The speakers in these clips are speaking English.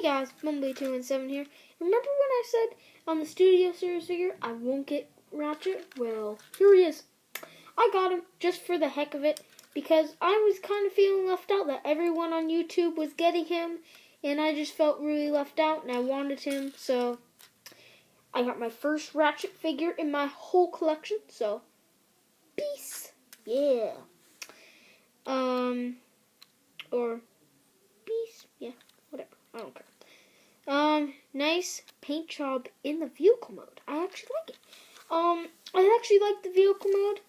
guys, Bumblebee217 here. Remember when I said on the Studio Series figure I won't get Ratchet? Well, here he is. I got him just for the heck of it because I was kind of feeling left out that everyone on YouTube was getting him and I just felt really left out and I wanted him, so I got my first Ratchet figure in my whole collection, so peace. Yeah. Or peace. Yeah, whatever. I don't care. Nice paint job in the vehicle mode. I actually like it. I actually like the vehicle mode.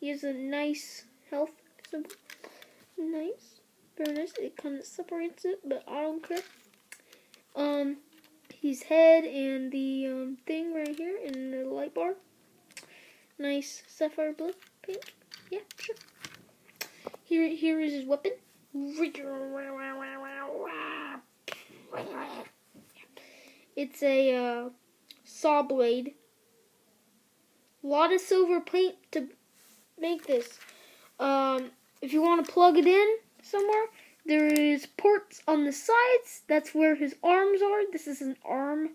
He has a nice health symbol. Nice. Very nice. It kind of separates it, but I don't care. His head and the thing right here in the light bar. Nice sapphire blue paint. Yeah, sure. Here is his weapon. It's a saw blade. A lot of silver paint to make this. If you want to plug it in somewhere, there is ports on the sides. That's where his arms are. This is an arm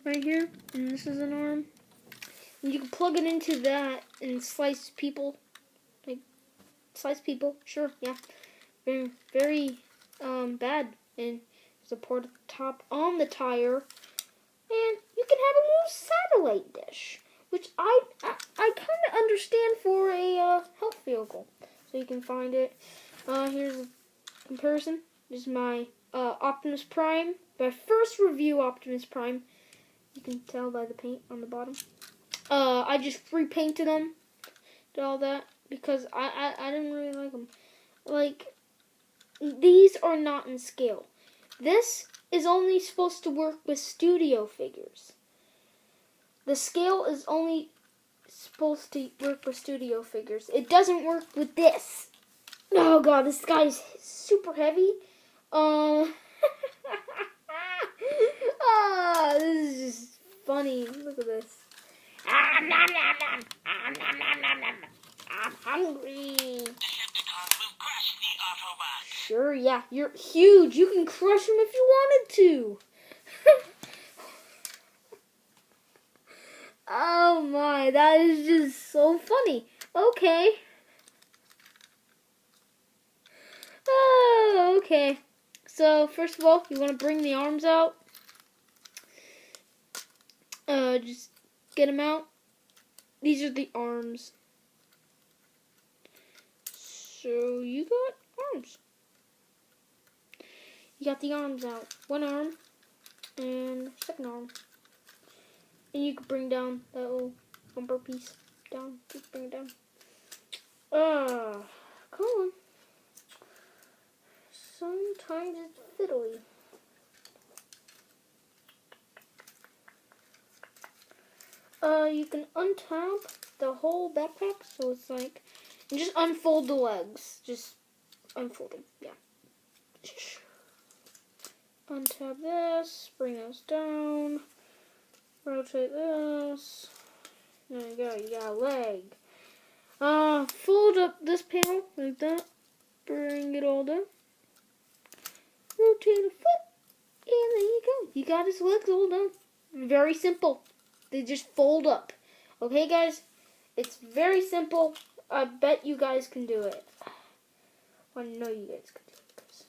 right here, and this is an arm. And you can plug it into that and slice people. Like, slice people. Sure, yeah. Very, very bad. And there's a port at the top on the tire. And you can have a little satellite dish, which I kind of understand for a health vehicle. So you can find it. Here's a comparison. This is my Optimus Prime. My first review Optimus Prime. You can tell by the paint on the bottom. I just repainted them. Did all that because I didn't really like them. Like, these are not in scale. This is only supposed to work with studio figures. The scale is only supposed to work with studio figures. It doesn't work with this. Oh god, this guy's super heavy. This is just funny. Look at this. I'm hungry. Sure, yeah, you're huge. You can crush him if you wanted to. Oh my, that is just so funny. Okay. Oh, okay. So, first of all, you want to bring the arms out. Just get them out. These are the arms. So, you got arms. You got the arms out. One arm and second arm. And you can bring down that little bumper piece down. Just bring it down. Come on. Sometimes it's fiddly. You can untap the whole backpack, so it's like, and just unfold the legs. Just unfold them, yeah. Untap this, bring this down, rotate this. There you go, you got a leg. Fold up this panel like that, bring it all down, rotate a foot, and there you go. You got his legs all done. Very simple. They just fold up. Okay, guys? It's very simple. I bet you guys can do it. I know you guys can do it. Cause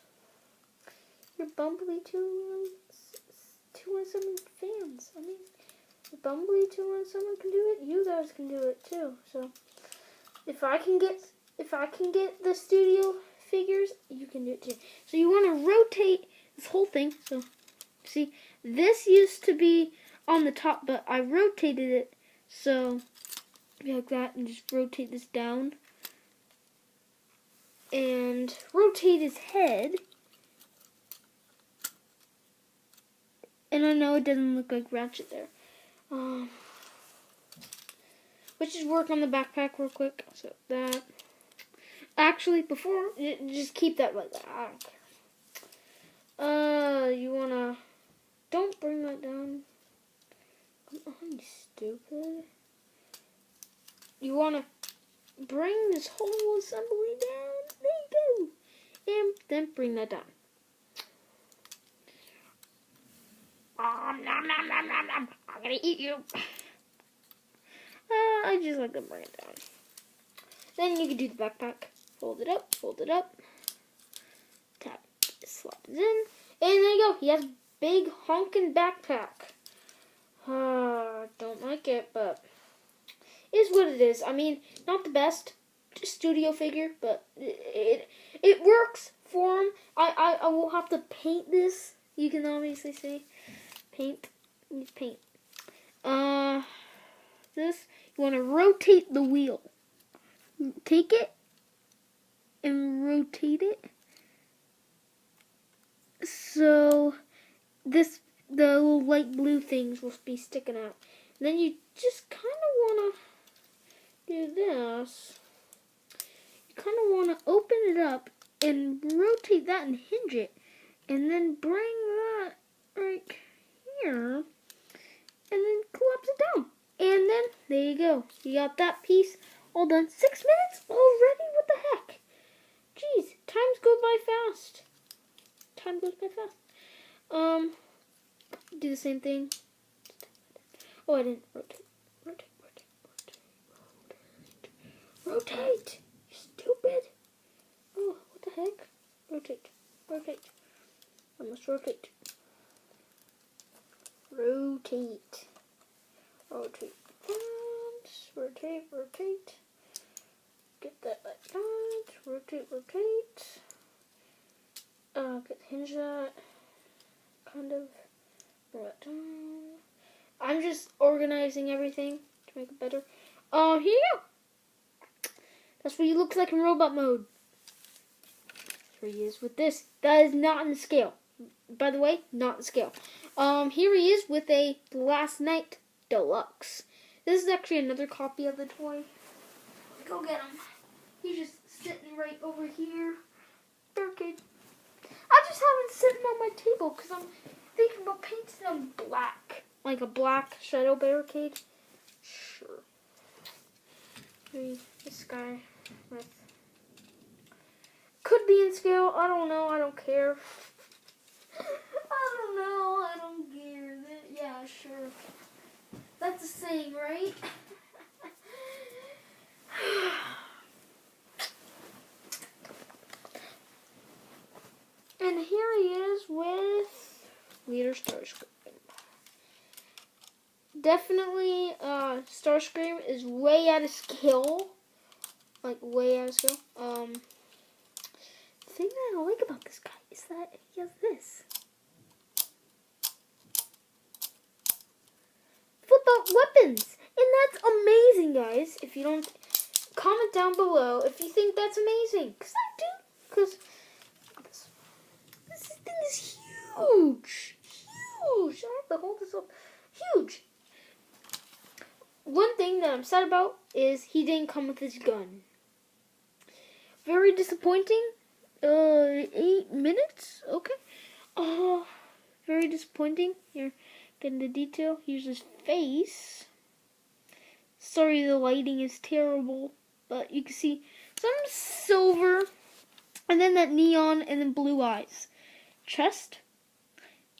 you're Bumblebee 217 fans. I mean, if Bumblebee 217 can do it, you guys can do it too. So, if I can get the studio figures, you can do it too. So you want to rotate this whole thing. So, see, this used to be on the top, but I rotated it so like that, and just rotate this down and rotate his head. And I know it doesn't look like Ratchet there. Let's just work on the backpack real quick. So that, actually, before, just keep that like that. I don't care. You wanna, don't bring that down. Come on, you stupid. You want to bring this whole assembly down. There you go. And then bring that down. nom. I'm gonna eat you. I just like to bring it down. Then you can do the backpack. Fold it up. Tap, slot it in. And there you go. He has a big honking backpack. Don't like it, but it is what it is. I mean, not the best studio figure, but it works for him. I will have to paint this. You can obviously see paint. Paint. This you want to rotate the wheel. Take it and rotate it. So the little light blue things will be sticking out. And then you just kind of want to do this. You kind of want to open it up and rotate that and hinge it. And then bring that right here. And then collapse it down. And then, there you go. You got that piece all done. 6 minutes already? What the heck? Jeez, times go by fast. Time goes by fast. Do the same thing. Oh, I didn't rotate. Rotate! You stupid! Oh, what the heck? Rotate. I must rotate. Rotate. Rotate. Get that like that. Rotate. Hinge that. Kind of. Bring that down. I'm just organizing everything to make it better. Here you go. That's what he looks like in robot mode. That's where he is with this. That is not in scale. By the way, not in scale. Here he is with a Last Night Deluxe. This is actually another copy of the toy. Go get him. He's just sitting right over here. Barricade. I just have him sitting on my table because I'm thinking about painting him black. Like a black shadow barricade. Sure. Maybe this guy with... Could be in scale. I don't know. I don't care. I don't care. Yeah, sure. That's a saying, right? And here he is with Leader Starscream. Definitely, Starscream is way out of scale. Like, way out of scale. The thing that I like about this guy is that he has this. Flip out weapons! And that's amazing, guys. If you don't, comment down below if you think that's amazing. Because I do. Because this thing is huge. Huge. I have to hold this up. Huge. One thing that I'm sad about is he didn't come with his gun. Very disappointing. 8 minutes? Okay. Very disappointing. Here, getting the detail. Here's his face. Sorry the lighting is terrible, but you can see some silver, and then that neon, and then blue eyes. Chest,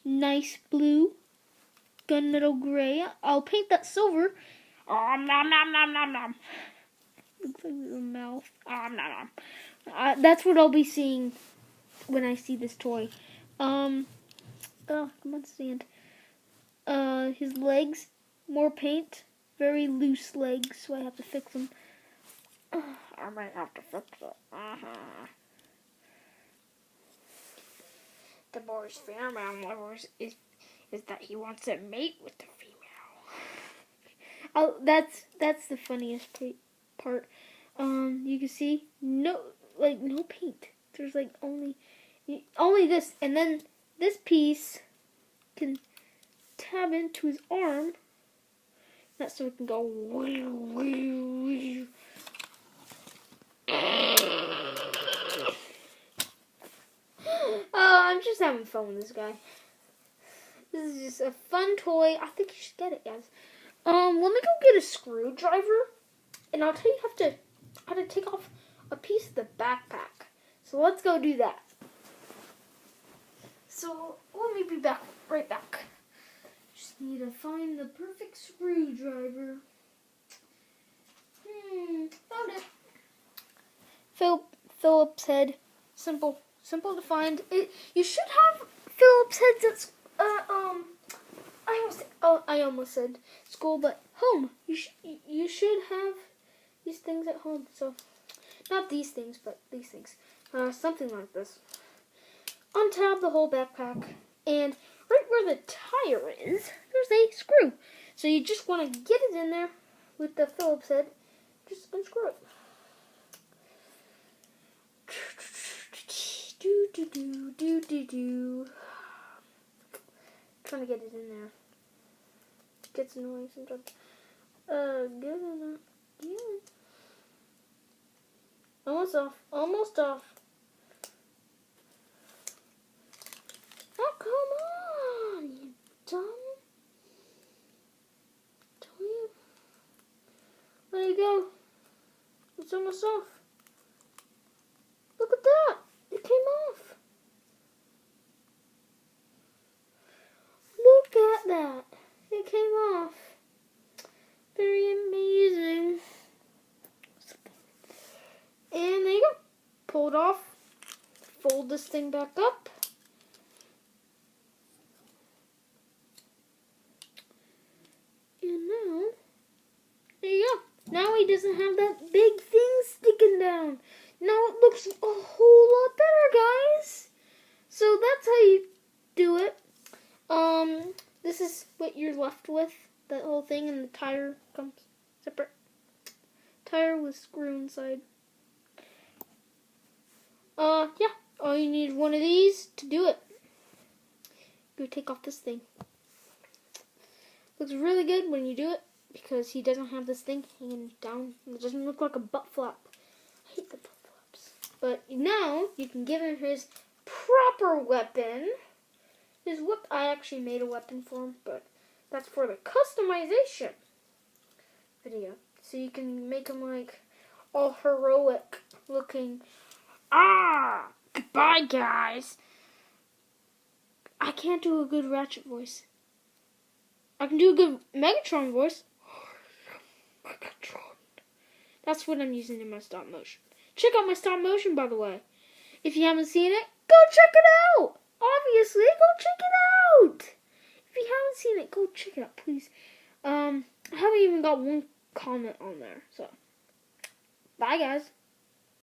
nice blue, gunmetal gray. I'll paint that silver. Nom nom nom nom nom. Looks like the mouth. Nom nom. That's what I'll be seeing when I see this toy. Oh, come on, stand. His legs, more paint. Very loose legs, so I have to fix them. I might have to fix it. The boy's female lovers is that he wants to mate with the female. Oh, that's the funniest part. You can see no paint. There's like only this, and then this piece can tab into his arm. That's so it can go. Oh, I'm just having fun with this guy. This is just a fun toy. I think you should get it, guys. Let me go get a screwdriver, and I'll tell you how to take off a piece of the backpack. So let's go do that. So let me be right back. Just find the perfect screwdriver. Found it. Phillips head. Simple to find. You should have Phillips heads at I almost said school, but home. You should have these things at home. So, not these things, but these things. Something like this. Untab the whole backpack, and right where the tire is, there's a screw. So you just want to get it in there with the Phillips head. Just unscrew it. Trying to get it in there. It gets annoying sometimes. Good enough. Yeah. Almost off. Almost off. Oh, come on, you dumb. Don't you? There you go. It's almost off. Look at that. It came off. Look at that. It came off. Very amazing. And there you go. Pull it off. Fold this thing back up. And now, there you go. Now he doesn't have that big thing sticking down. Now it looks a whole lot better, guys. So that's how you do it. This is what you're left with. That whole thing, and the tire comes separate. Tire with screw inside. Yeah. All you need is one of these to do it. Go take off this thing. Looks really good when you do it, because he doesn't have this thing hanging down. It doesn't look like a butt flap. I hate the butt flaps. But now you can give him his proper weapon. His whip. I actually made a weapon for him, but that's for the customization video. So you can make him like all heroic looking. Goodbye, guys. I can't do a good Ratchet voice. I can do a good Megatron voice. Megatron. That's what I'm using in my stop motion. Check out my stop motion, by the way. If you haven't seen it, go check it out. Obviously, go check it out. If you haven't seen it, go check it out, please. I haven't even got one comment on there. So, bye, guys.